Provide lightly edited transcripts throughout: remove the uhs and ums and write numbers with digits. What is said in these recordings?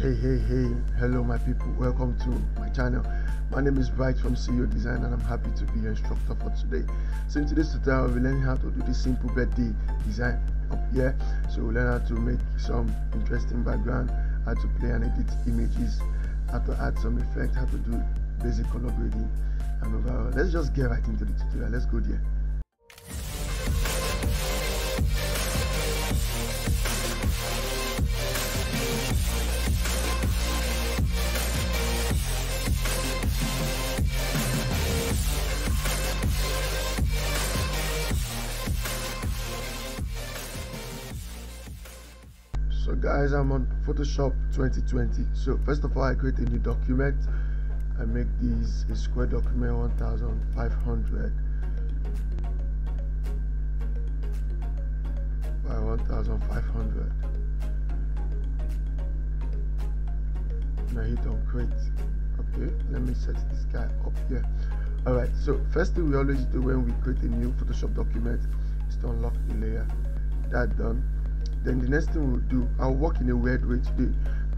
Hey, hello my people, welcome to my channel. My name is Bright from CEO Design and I'm happy to be your instructor for today. So in today's tutorial we'll learn how to do this simple birthday design up here. So we'll learn how to make some interesting background, how to play and edit images, how to add some effect, how to do basic color grading, and overall let's just get right into the tutorial. Let's go there. So guys, I'm on Photoshop 2020. So first of all, I create a new document. I make this a square document, 1500 by 1500, and I hit on create. Okay, let me set this guy up here. Alright, so first thing we always do when we create a new Photoshop document is to unlock the layer. That done. Then the next thing we'll do, I'll work in a weird way today.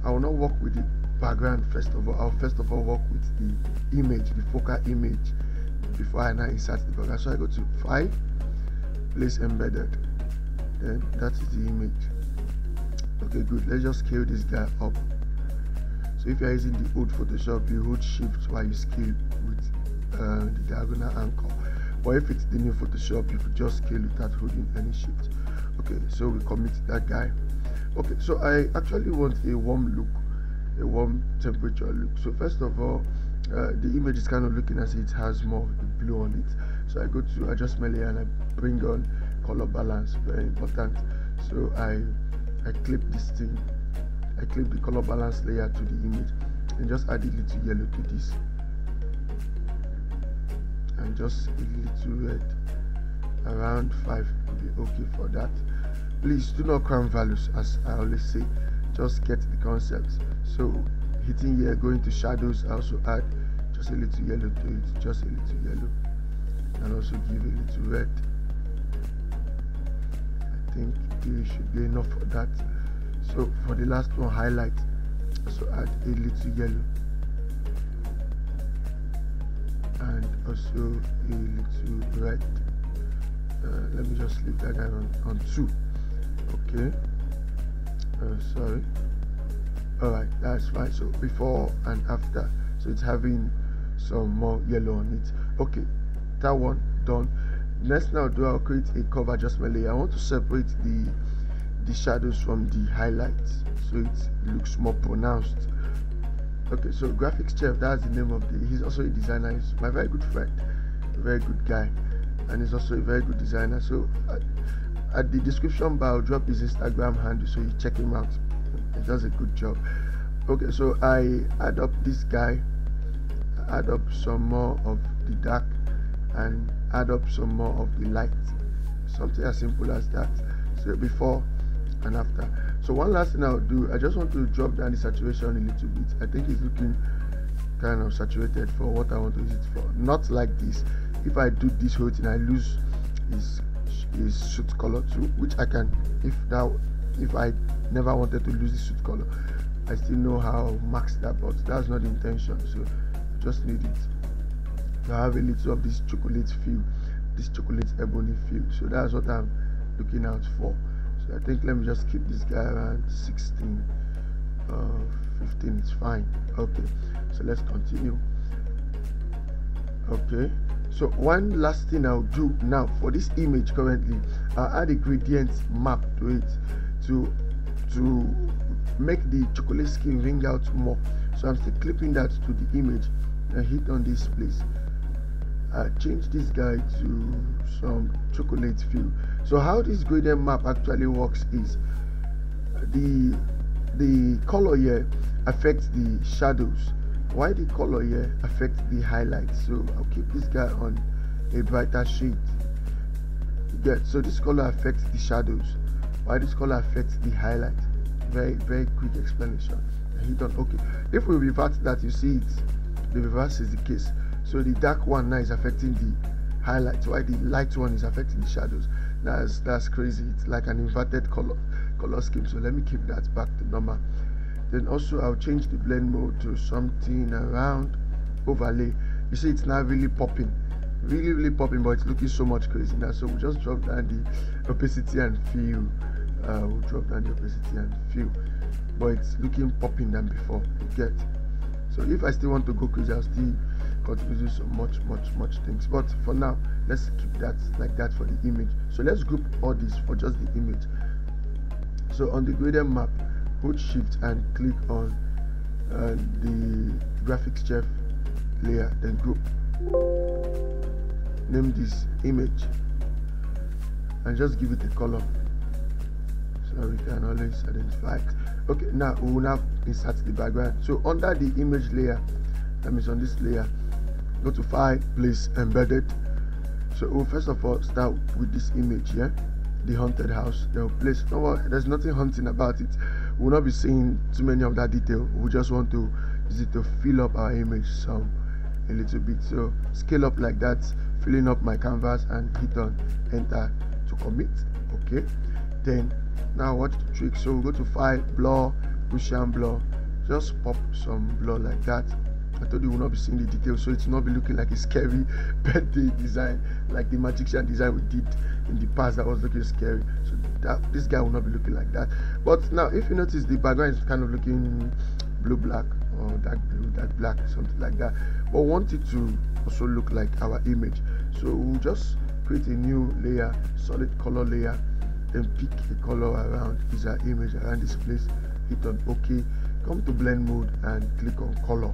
I will not work with the background first of all. I'll first of all work with the image, the focal image, before I now insert the background. So I go to File, Place Embedded. Then that is the image. Okay, good. Let's just scale this guy up. So if you're using the old Photoshop, you hold Shift while you scale with the diagonal anchor. But if it's the new Photoshop, you could just scale without holding any Shift. Okay, so we commit that guy. Okay, so I actually want a warm look, a warm temperature look. So first of all, the image is kind of looking as if it has more of the blue on it. So I go to adjustment layer and I bring on color balance, very important. So I clip this thing, I clip the color balance layer to the image and just add a little yellow to this and just a little red. Around 5 will be okay for that. Please do not cram values, as I always say, just get the concept. So hitting here, going to shadows, I also add just a little yellow to it, just a little yellow, and also give a little red. I think it should be enough for that. So for the last one, highlight, also add a little yellow and also a little red. Let me just leave that guy on 2. Okay, sorry. Alright, that's fine. So before and after, so it's having some more yellow on it. Okay, that one done. Next, now I'll create a cover adjustment layer. I want to separate the shadows from the highlights so it looks more pronounced. Okay, so Graphics Chef, that's the name of he's also a designer. He's my very good friend, a very good guy, and he's also a very good designer. So at the description bar I'll drop his Instagram handle so you check him out. He does a good job. Okay, so I add up this guy, add up some more of the dark and add up some more of the light, something as simple as that. So before and after. So one last thing I'll do, I just want to drop down the saturation a little bit. I think it's looking kind of saturated for what I want to use it for. Not like this. If I do this whole thing, I lose his suit color too, which I can, if I never wanted to lose the suit color, I still know how to max that, but that's not the intention. So just need it to have a little of this chocolate feel, this chocolate ebony feel. So that's what I'm looking out for. So I think let me just keep this guy around 16 15, it's fine. Okay, so let's continue. Okay, so one last thing I'll do now for this image currently, I'll add a gradient map to it to make the chocolate skin ring out more. So I'm still clipping that to the image and hit on this place. I change this guy to some chocolate feel. So how this gradient map actually works is the color here affects the shadows, while the color here affects the highlights. So I'll keep this guy on a brighter shade. So this color affects the shadows, while this color affects the highlight. Very quick explanation. I hit on OK. If we revert that, you see the reverse is the case. So the dark one now is affecting the highlights, while the light one is affecting the shadows. That's crazy. It's like an inverted color scheme. So let me keep that back to normal. Then also I'll change the blend mode to something around overlay. You see it's now really popping, really popping, but it's looking so much crazy now. So we'll just drop down the opacity and feel. We'll drop down the opacity and feel, but it's looking popping than before, you get. So if I still want to go crazy, I'll still continue to do so much things, but for now let's keep that like that for the image. So let's group all this for just the image. So on the gradient map, hold shift and click on the graphics chef layer, then group, name this image and just give it a color so we can always identify it. Okay, now we will now insert the background. So under the image layer, that means on this layer, go to file, place embedded. So we'll first of all start with this image here, the haunted house. Then we'll place, there's nothing haunting about it. We'll not be seeing too many of that detail. We just want to use it to fill up our image a little bit. So scale up like that, filling up my canvas, and hit on enter to commit. Okay, then now watch the trick. So we'll go to file, blur, Gaussian blur, just pop some blur like that. I told you we'll not be seeing the details, so it's not be looking like a scary birthday design like the magician design we did in the past that was looking scary. So that this guy will not be looking like that. But now if you notice, the background is kind of looking blue black or dark blue dark black, something like that, but we want it to also look like our image. So we'll just create a new layer, solid color layer, then pick a color around is our image around this place, hit on OK, come to blend mode and click on color.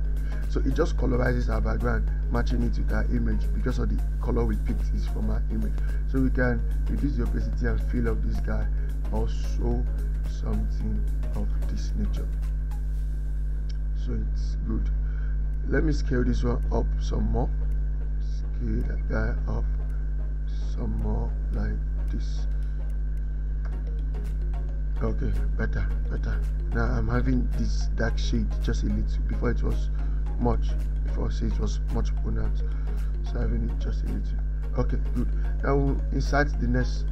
So it just colorizes our background, matching it with our image because of the color we picked is from our image. So we can reduce the opacity and feel of this guy, also something of this nature. So it's good. Let me scale this one up some more. Scale that guy up some more like this. Okay, better. Now I'm having this dark shade just a little. Before it was much, it was much pronounced, so having it just a little. Okay, good. Now we'll insert the next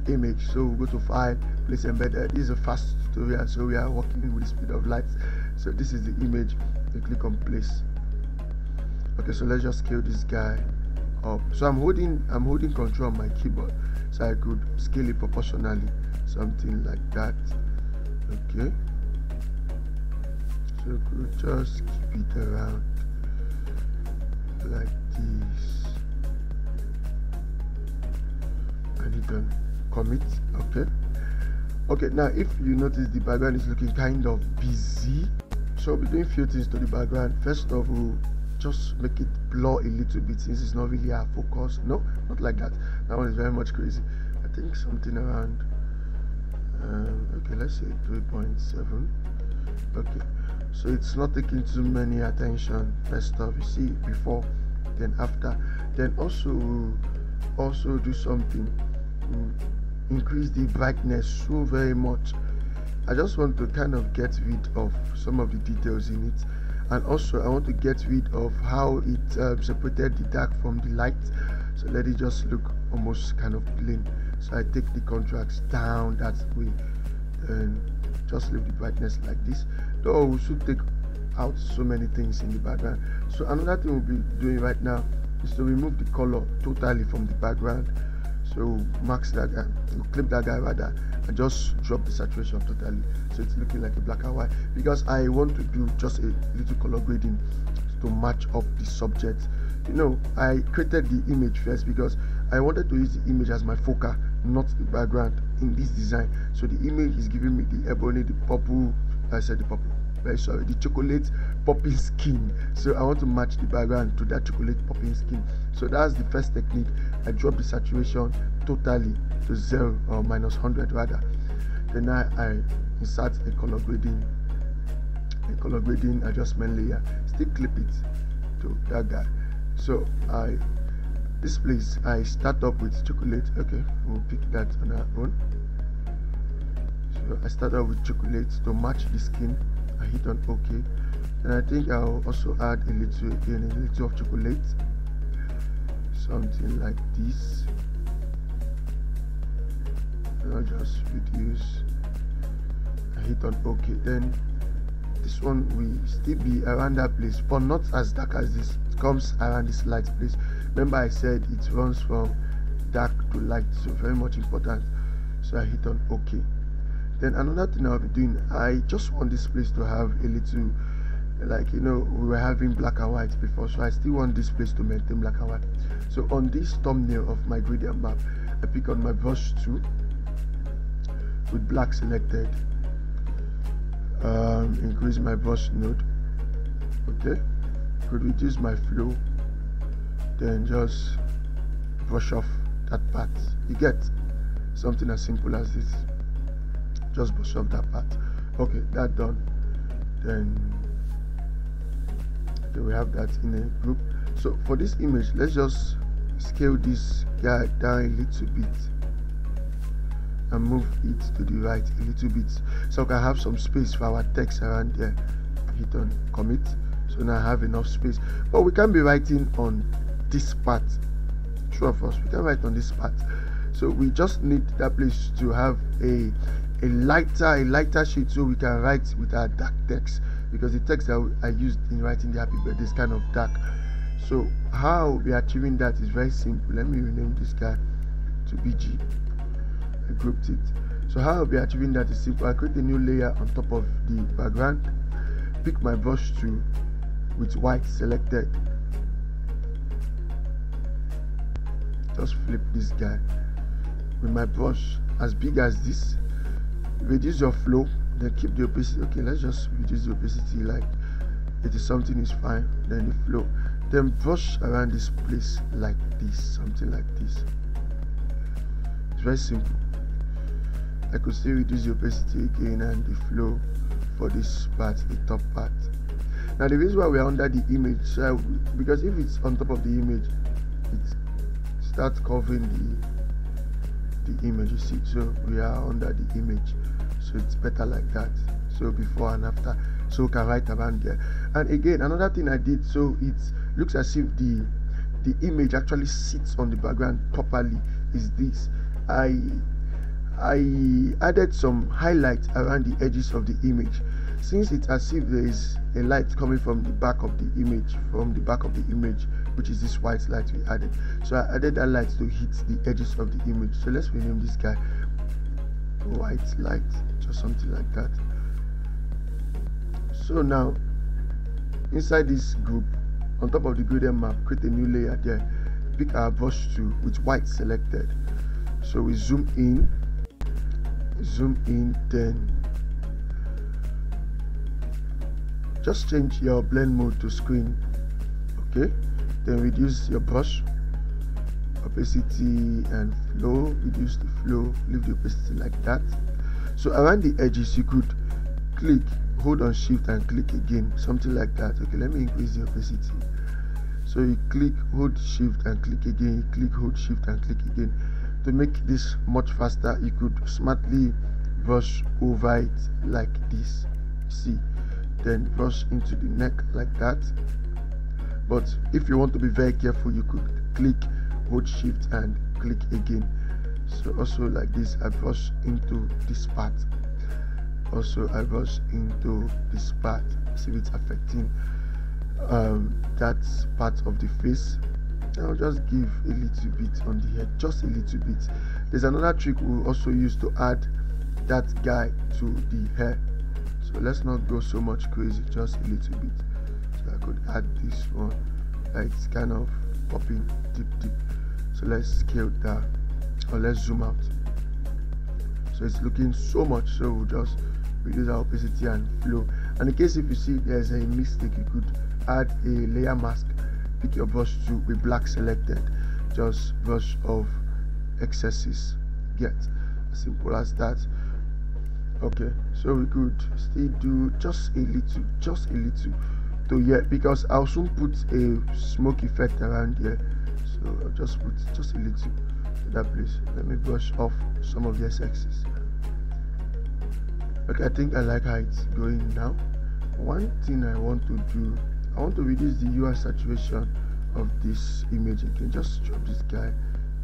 image. So we'll go to file, place embedded. This is a fast tutorial, so we are working with the speed of light. So this is the image. You click on place. Okay, so let's just scale this guy up. So I'm holding control on my keyboard, so I could scale it proportionally, something like that. Okay, so we could just keep it around like this and hit on commit. Okay, now if you notice, the background is looking kind of busy, so we're doing few things to the background. First of all, just make it blur a little bit since it's not really our focus. No, not like that. That one is very much crazy. I think something around okay, let's say 3.7. okay, so it's not taking too many attention. First off, you see before, then after, then also do something, increase the brightness so very much. I just want to kind of get rid of some of the details in it, and also I want to get rid of how it separated the dark from the light. So let it just look almost kind of plain. So I take the contrast down that way and just leave the brightness like this. Though we should take out so many things in the background. So another thing we'll be doing right now is to remove the color totally from the background. So max that guy, clip that guy rather, and just drop the saturation totally, so it's looking like a black and white, because I want to do just a little color grading to match up the subject. You know, I created the image first because I wanted to use the image as my focal, not the background in this design. So the image is giving me the ebony, the purple, the chocolate popping skin. So I want to match the background to that chocolate popping skin. So that's the first technique. I drop the saturation totally to 0 or minus 100 rather. Then I insert a color grading adjustment layer. Still clip it to that guy. So this place I start up with chocolate. Okay, we'll pick that on our own. So I start up with chocolate to match the skin. I hit on OK. And I think I'll also add a little of chocolate, something like this. And I'll just reduce. I hit on OK. Then this one will still be around that place, but not as dark as this. It comes around this light place. Remember I said it runs from dark to light, so very much important. So I hit on OK. Then another thing I'll be doing, I just want this place to have a little, like, you know, we were having black and white before, so I still want this place to maintain black and white. So on this thumbnail of my gradient map, I pick on my brush tool with black selected, increase my brush node. Okay, could reduce my flow, then just brush off that part. You get something as simple as this. Just brush off that part. Okay, that done. Then okay, we have that in a group. So for this image, let's just scale this guy down a little bit and move it to the right a little bit, so I can have some space for our text around there. Hit on commit. So now I have enough space, but we can be writing on this part. True of us, we can write on this part. So we just need that place to have a lighter sheet, so we can write with our dark text, because the text that I used in writing the happy birthday is kind of dark. So how we are achieving that is very simple. Let me rename this guy to BG. I grouped it. So how I'll be achieving that is simple. I create a new layer on top of the background, pick my brush tool with white selected, just flip this guy with my brush as big as this, reduce your flow, then keep the opacity. Okay, let's just reduce the opacity like 80 something is fine. Then the flow, then brush around this place like this, something like this. It's very simple. I could still reduce the opacity again and the flow for this part, the top part. Now the reason why we are under the image, because if it's on top of the image, it starts covering the image, you see. So we are under the image, so it's better like that. So before and after, so we can write around there. And again, another thing I did, so it looks as if the image actually sits on the background properly, is this. I added some highlights around the edges of the image, since it's as if there is a light coming from the back of the image, which is this white light we added. So I added that light to hit the edges of the image. So let's rename this guy white light, just something like that. So now inside this group, on top of the gradient map, create a new layer there, pick our brush tool with white selected. So we zoom in, then just change your blend mode to screen. Okay, then reduce your brush opacity and flow, reduce the flow, leave the opacity like that. So around the edges you could click, hold on shift and click again, something like that. Okay, let me increase the opacity. So you click, hold shift and click again, you click, hold shift and click again. To make this much faster, you could smartly brush over it like this, see, then brush into the neck like that. But if you want to be very careful, you could click, hold shift and click again. So also like this, I brush into this part, also I brush into this part. See if it's affecting that part of the face. I'll just give a little bit on the head, just a little bit. There's another trick we'll also use to add that guy to the hair. So let's not go so much crazy, just a little bit. So I could add this one, like it's kind of popping deep. So let's scale that, or let's zoom out. So it's looking so much, so we'll just reduce our opacity and flow. And in case if you see there's a mistake, you could add a layer mask. Pick your brush tool with black selected, just brush off excesses. Get as simple as that. Okay, so we could still do just a little to here, because I'll soon put a smoke effect around here. So I'll just put just a little to that place. Let me brush off some of the excesses. Okay, I think I like how it's going now. One thing I want to do, I want to reduce the UI saturation of this image. You can just drop this guy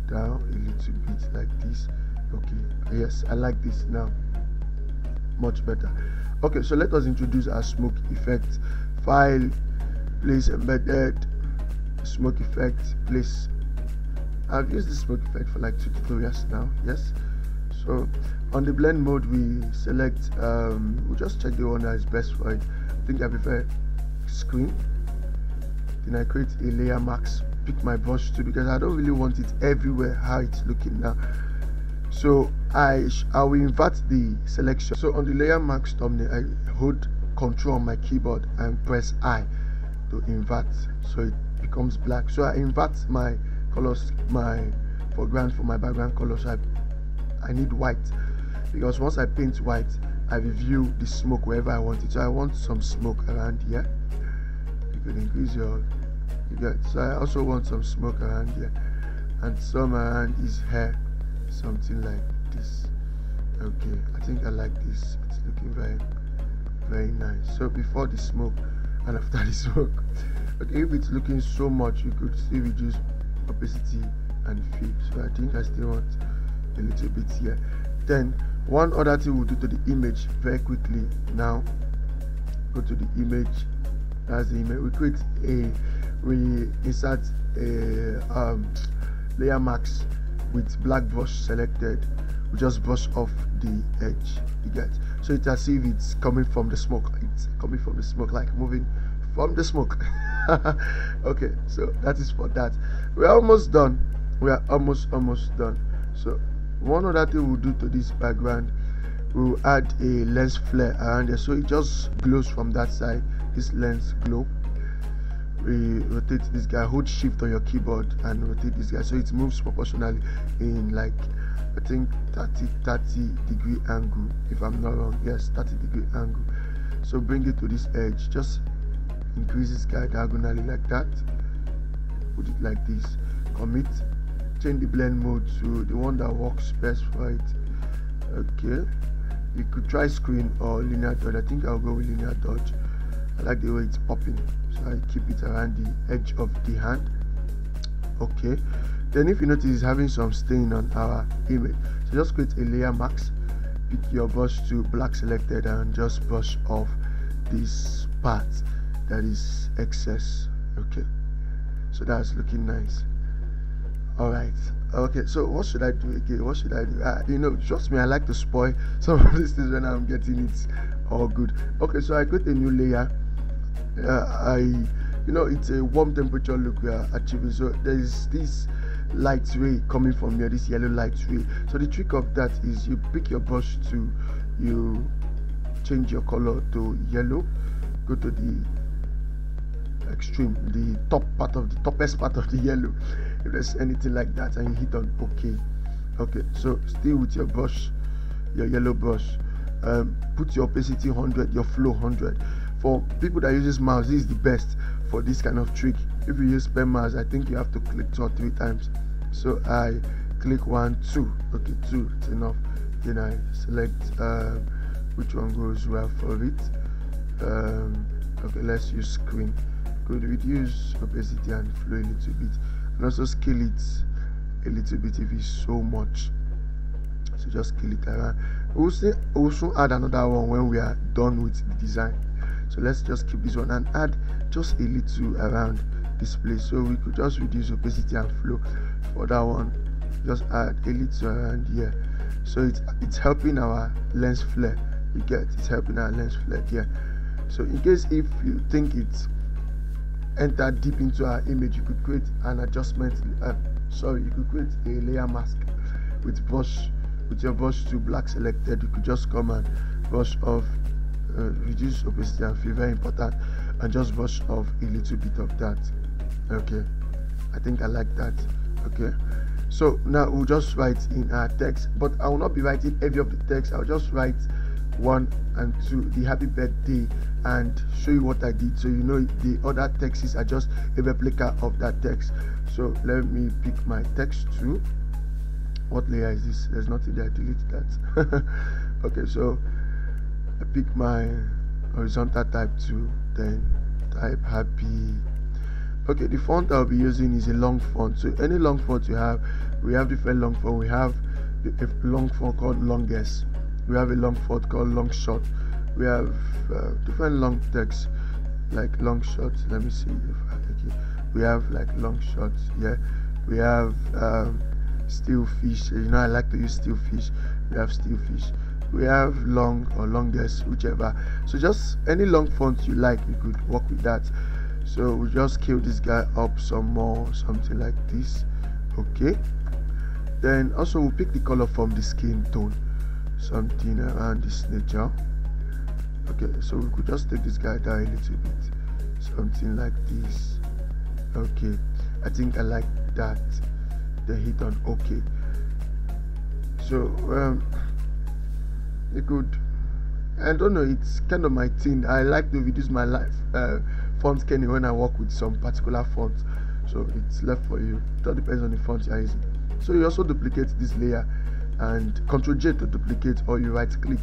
down a little bit like this. Okay, yes, I like this now. much better. Okay, so let us introduce our smoke effect. File, place embedded, smoke effect, place. I've used this smoke effect for like 2 tutorials now. Yes. So on the blend mode, we select we'll just check the one that is best for it. I think I prefer screen. Then I create a layer mask, pick my brush too, because I don't really want it everywhere how it's looking now. So I will invert the selection. So on the layer mask thumbnail, I hold Control on my keyboard and press I to invert, so it becomes black. So I invert my colors, my foreground for my background color. So I need white, because once I paint white, I review the smoke wherever I want it. So I want some smoke around here. You could increase your, so I also want some smoke around here, and some around his hair, something like this. Okay, I think I like this. It's looking very nice. So before the smoke and after the smoke. Okay, if it's looking so much, you could still reduce opacity and fill. So I think I still want a little bit here. Then one other thing we'll do to the image very quickly. Now go to the image. That's the image. We insert a layer mask with black brush selected. We just brush off the edge. You get, so it's as if it's coming from the smoke. It's coming from the smoke, like moving from the smoke. Okay, so that is for that. We're almost done. We are almost done. So one other thing we'll do to this background, we'll add a lens flare around there, so it just glows from that side. This lens glow. We rotate this guy, hold shift on your keyboard and rotate this guy so it moves proportionally in, like, I think 30 degree angle, if I'm not wrong. Yes, 30 degree angle. So bring it to this edge, just increase this guy diagonally like that, put it like this, commit, change the blend mode to the one that works best for it. Okay, you could try screen or linear dodge. I think I'll go with linear dodge. I like the way it's popping, so I keep it around the edge of the hand. Okay, then if you notice it's having some stain on our image, so just create a layer mask, pick your brush to black selected and just brush off this part that is excess. Okay, so that's looking nice. All right, okay, so what should I do again? What should I do? You know, trust me, I like to spoil some of these things when I'm getting it all good. Okay, so I create a new layer. You know, it's a warm temperature look we are achieving, so there is this light ray coming from here, this yellow light ray. So the trick of that is you pick your brush to, you change your color to yellow, go to the extreme, the toppest part of the yellow, if there's anything like that, and you hit on OK. Okay, so still with your brush, your yellow brush, put your opacity 100, your flow 100. For people that uses mouse, this is the best for this kind of trick. If you use pen mouse, I think you have to click 2 or 3 times. So I click 1, 2. Okay, 2, it's enough. Then I select which one goes well for it. Okay, let's use screen. Could reduce opacity and flow a little bit, and also scale it a little bit if it's so much. So just scale it around. We'll also add another one when we are done with the design. So let's just keep this one and add just a little around this place. So we could just reduce opacity and flow for that one. Just add a little around here. So it's helping our lens flare. You get, it's helping our lens flare here. So in case if you think it's entered deep into our image, you could create an adjustment. You could create a layer mask with your brush to black selected. You could just come and brush off, reduce opacity and fill, very important, and just brush off a little bit of that. Okay, I think I like that. Okay, so now we'll just write in our text, but I will not be writing every of the text. I'll just write 1 and 2, the happy birthday, and show you what I did, so you know the other texts are just a replica of that text. So let me pick my text too. What layer is this? There's nothing there. Delete that. Okay, so I pick my horizontal type 2, then type happy. Okay, the font I'll be using is a long font. So any long font you have, we have different long font. We have a long font called longest. we have a long font called long shot. We have different long text like long shots. Let me see if we have like long shots. Yeah, we have still fish. I like to use still fish. We have still fish. We have long or longest, whichever. So just any long font you like, you could work with that. So we just scale this guy up some more, something like this. Okay, then also we'll pick the color from the skin tone, something around this nature. Okay, so we could just take this guy down a little bit, something like this. Okay, I think I like that. Then hit on OK. So you could, I don't know, it's kind of my thing. I like to reduce my font scaling when I work with some particular font, so it's left for you. It all depends on the font you're using. So you also duplicate this layer and Ctrl J to duplicate, or you right click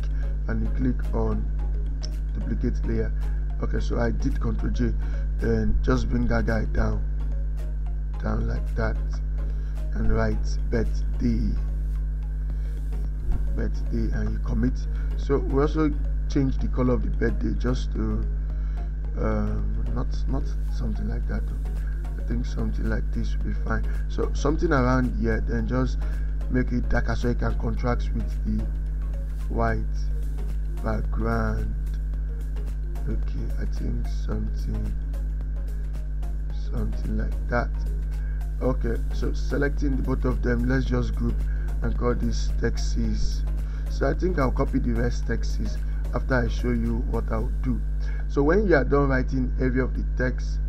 and you click on duplicate layer. Okay, so I did Ctrl J, then just bring that guy down like that and write birthday, and you commit. So we also change the color of the birthday just to not something like that. I think something like this will be fine. So something around here, then just make it darker so it can contrast with the white background. Okay, I think something like that. Okay, so selecting the both of them, let's just group and call this texts. So I think I'll copy the rest texts after I show you what I'll do. So when you are done writing every of the text,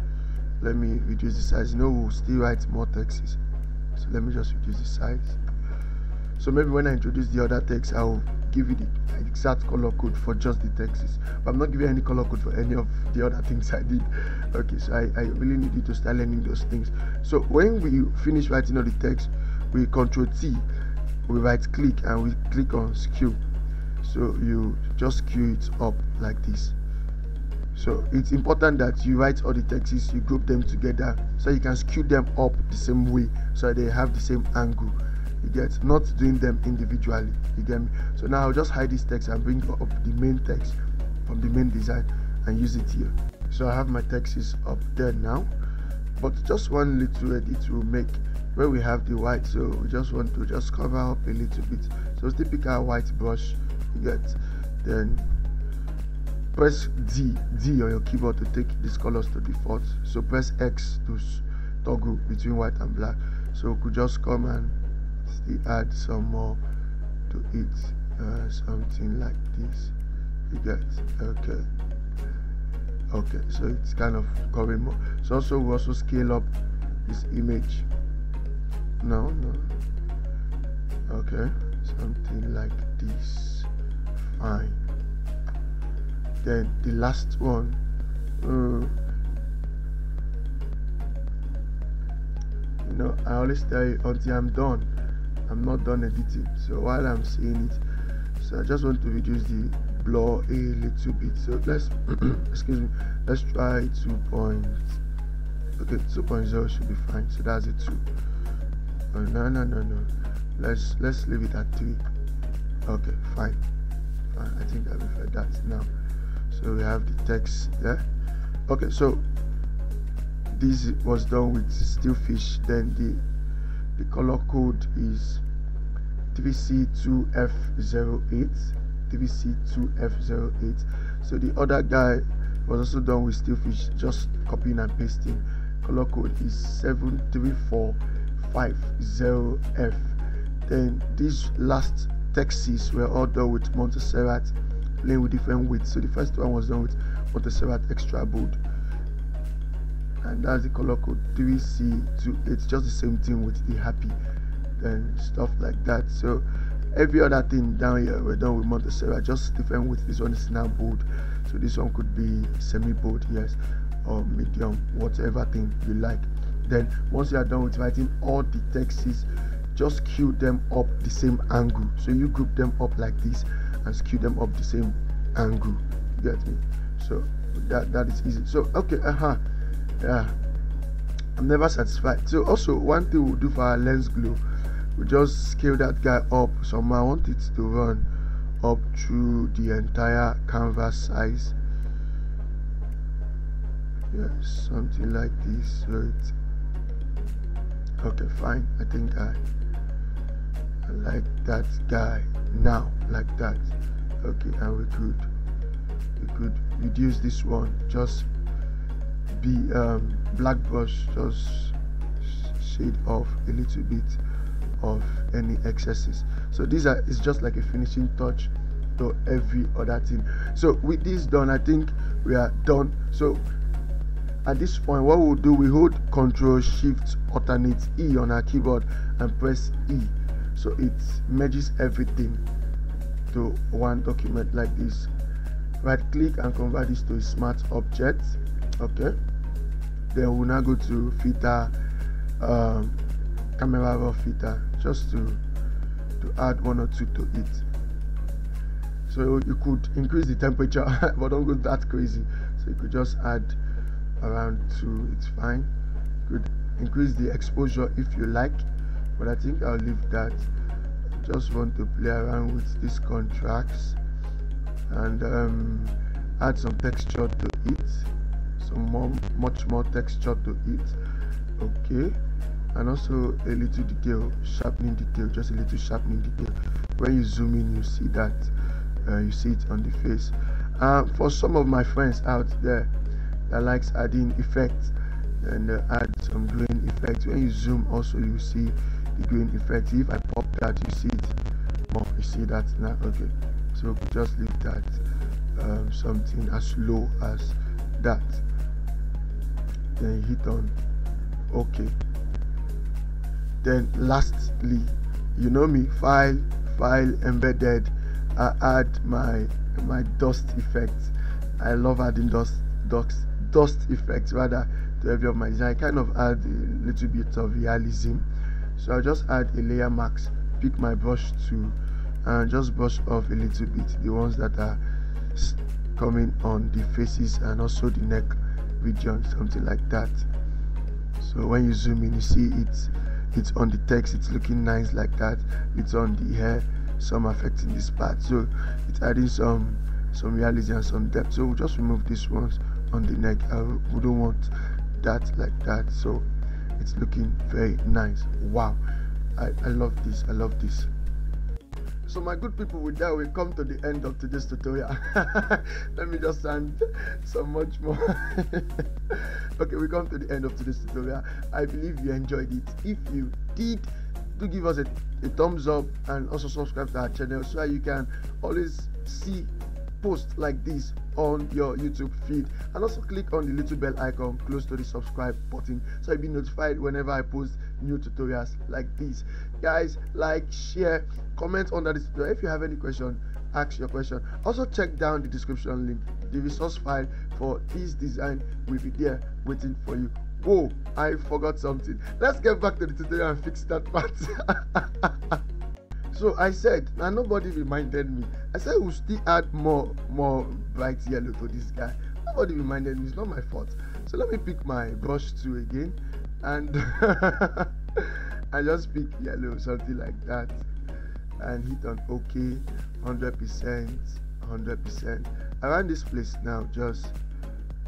let me reduce the size. We'll still write more texts, so let me just reduce the size. So maybe when I introduce the other text, I'll give you the exact color code for just the texts, but I'm not giving any color code for any of the other things I did. Okay, so I really need you to start learning those things. So when we finish writing all the text, we Ctrl T, we right click and we click on skew. So you just skew it up like this. So it's important that you write all the texts, you group them together so you can skew them up the same way so they have the same angle. You get, not doing them individually. You get me? So now I'll just hide this text and bring up the main text from the main design and use it here. So I have my texts up there now, but just one little edit will make where we have the white. So we just want to just cover up a little bit. So typical white brush, you get, then press D on your keyboard to take these colors to default. So press X to toggle between white and black. So we could just come and add some more to it, something like this. You get, okay, so it's kind of covering more. So also we also scale up this image. No, okay, something like this, fine. Then the last one, I always tell you, until I'm done, I'm not done editing. So while I'm saying it, so I just want to reduce the blur a little bit. So let's excuse me, let's try 2.0 should be fine. So that's a 2. No, let's leave it at 3. Okay, fine. I think I prefer that now. So we have the text there. Okay, so this was done with still fish. Then the color code is 3C2F08. 3C2F08. So the other guy was also done with still fish, just copying and pasting. Color code is 73450F. Then these last texts were all done with Montserrat, playing with different weights. So the first one was done with Montserrat extra bold, and that's the color code 3C2. It's just the same thing with the happy and stuff like that. So every other thing down here we're done with Montserrat, just different with. This one is now bold, so this one could be semi bold, yes, or medium, whatever thing you like. Then once you are done with writing all the texts, just skew them up the same angle. So you group them up like this and skew them up the same angle. You get me? So that is easy. So okay, yeah, I'm never satisfied. So also one thing we'll do for our lens glue, we just scale that guy up somehow. I want it to run up to the entire canvas size. Yes, something like this. So it's okay, fine. I think I like that guy now, like that. Okay, and we could reduce this one, just be black brush, just shade off a little bit of any excesses. So these are, it's just like a finishing touch to every other thing. So with this done, I think we are done. So at this point, what we'll do, we hold Ctrl Shift Alternate E on our keyboard and press E, so it merges everything to one document like this. Right click and convert this to a smart object. Okay, then we'll now go to filter, camera raw filter, just to add 1 or 2 to it. So you could increase the temperature but don't go that crazy, so you could just add around 2, it's fine. You could increase the exposure if you like, but I think I'll leave that. Just want to play around with these contracts and add some texture to it, much more texture to it. Okay, and also a little detail, sharpening detail, just a little sharpening detail. When you zoom in, you see that, you see it on the face. For some of my friends out there that likes adding effects, and add some grain effects. When you zoom, also you see the grain effect. If I pop that, you see it more. You see that now. Okay, so just leave that something as low as that. Then hit on OK. Then lastly, you know me, file, embedded. I add my dust effects. I love adding dust effects rather to every of my design. I kind of add a little bit of realism, so I'll just add a layer mask, pick my brush tool and just brush off a little bit the ones that are coming on the faces and also the neck region, something like that. So when you zoom in, you see it's on the text, it's looking nice like that. It's on the hair, some affecting this part, so it's adding some realism and some depth. So we'll just remove these ones on the neck. We don't want that like that, so it's looking very nice. Wow, I love this. So my good people, with that we come to the end of today's tutorial. Let me just add some much more. Okay, we come to the end of today's tutorial. I believe you enjoyed it. If you did, do give us a thumbs up and also subscribe to our channel so that you can always see posts like this on your YouTube feed, and also click on the little bell icon close to the subscribe button so you'll be notified whenever I post new tutorials like this. Guys, like, share, comment under this tutorial. If you have any question, ask your question. Also check down the description link. The resource file for this design will be there waiting for you. Whoa, I forgot something. Let's get back to the tutorial and fix that part. So I said, and nobody reminded me. I said we'll still add more bright yellow to this guy. Nobody reminded me. It's not my fault. So let me pick my brush tool again, and I just pick yellow, something like that, and hit on OK. 100%. Around this place now, just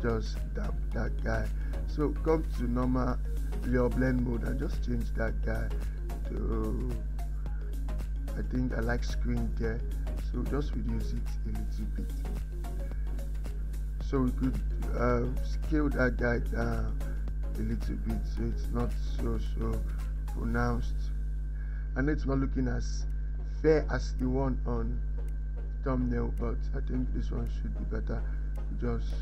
damp that guy. So come to normal, your blend mode, and just change that guy to, I think I like screen there, so just reduce it a little bit. So we could scale that guy down a little bit so it's not so pronounced. I know it's not looking as fair as the one on thumbnail, but I think this one should be better. Just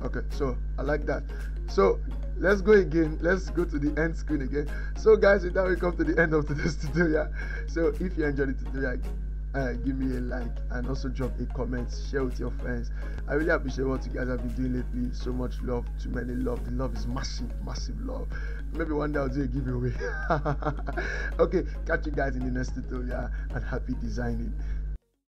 okay, so I like that. So let's go again. Let's go to the end screen again. So guys, with that we come to the end of today's tutorial. So if you enjoyed the tutorial, give me a like and also drop a comment, share with your friends. I really appreciate what you guys have been doing lately. So much love, too many love. The love is massive love. Maybe one day I'll do a giveaway. Okay, catch you guys in the next tutorial, and happy designing.